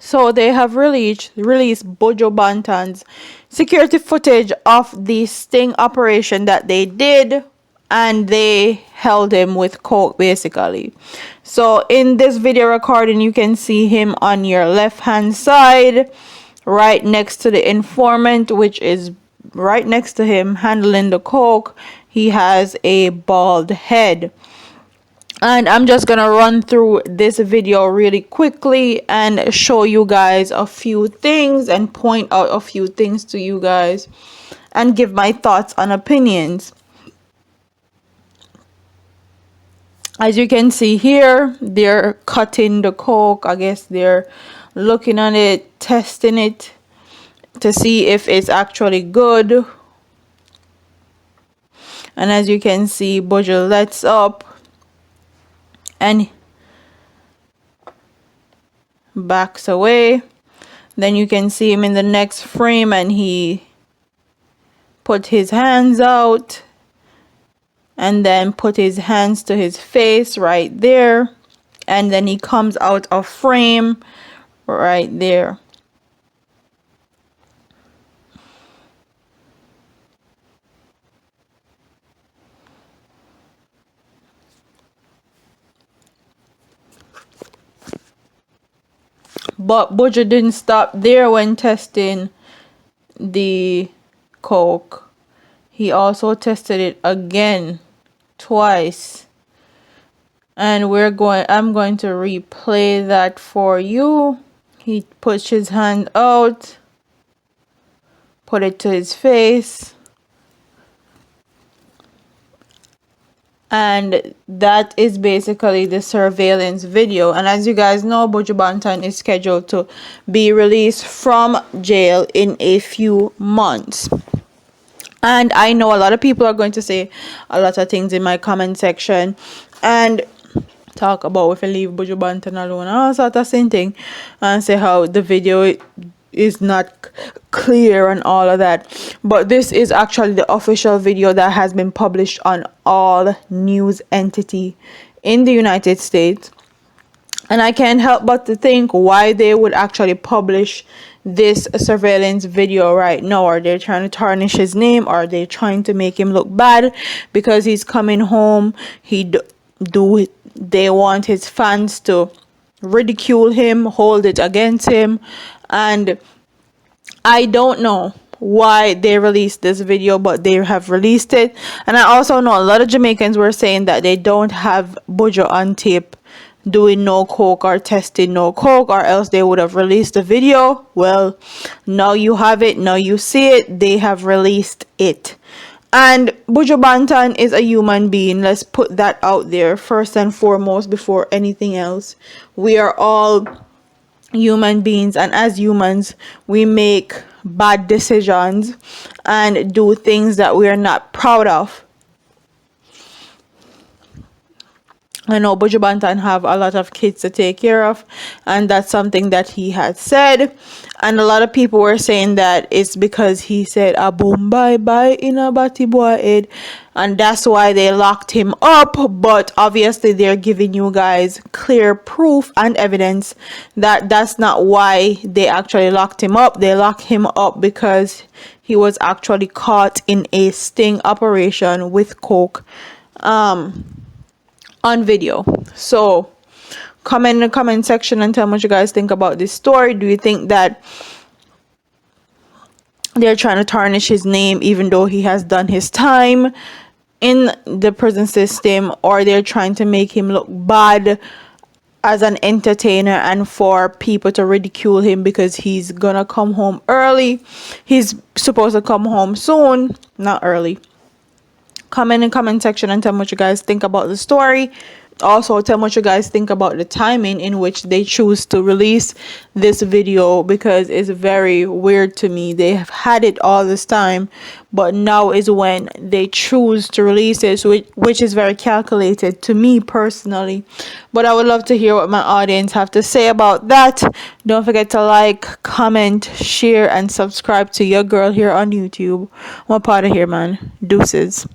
So they have released Buju Banton's security footage of the sting operation that they did, and they held him with coke basically. So in this video recording, you can see him on your left hand side, right next to the informant, which is right next to him handling the coke. He has a bald head. And I'm just gonna run through this video really quickly and show you guys a few things and point out a few things to you guys and give my thoughts and opinions. As you can see here, they're cutting the coke. I guess they're looking at it, testing it to see if it's actually good. And as you can see, Buju lets up and backs away. Then you can see him in the next frame, and he put his hands out and then put his hands to his face right there, and then he comes out of frame right there. But Buju didn't stop there when testing the coke. He also tested it again twice. And I'm going to replay that for you. He puts his hand out, put it to his face. And that is basically the surveillance video. And as you guys know, Buju Banton is scheduled to be released from jail in a few months. And I know a lot of people are going to say a lot of things in my comment section and talk about if I leave Buju Banton alone and all sort of same thing, and say how the video is not clear and all of that. But this is actually the official video that has been published on all news entity in the United States. And I can't help but to think why they would actually publish this surveillance video right now. Are they trying to tarnish his name? Are they trying to make him look bad because he's coming home? They want his fans to ridicule him, hold it against him. And I don't know why they released this video, but they have released it. And I also know a lot of Jamaicans were saying that they don't have Buju on tape doing no coke or testing no coke, or else they would have released the video. Well, now you have it, now you see it. They have released it. And Buju Banton is a human being. Let's put that out there first and foremost before anything else. We are all human beings, and as humans we make bad decisions and do things that we are not proud of. I know Buju Banton have a lot of kids to take care of, and that's something that he had said. And a lot of people were saying that it's because he said a boom bye bye in a batty boy head, and that's why they locked him up. But obviously they're giving you guys clear proof and evidence that that's not why they actually locked him up. They locked him up because he was actually caught in a sting operation with coke on video. So comment in the comment section and tell me what you guys think about this story. Do you think that they're trying to tarnish his name even though he has done his time in the prison system, or they're trying to make him look bad as an entertainer and for people to ridicule him because he's gonna come home early? He's supposed to come home soon, not early. Comment in the comment section and tell me what you guys think about the story. Also tell me what you guys think about the timing in which they choose to release this video, because it's very weird to me. They have had it all this time, but now is when they choose to release it, which is very calculated to me personally. But I would love to hear what my audience have to say about that. Don't forget to like, comment, share, and subscribe to your girl here on YouTube. I'm part of here, man. Deuces.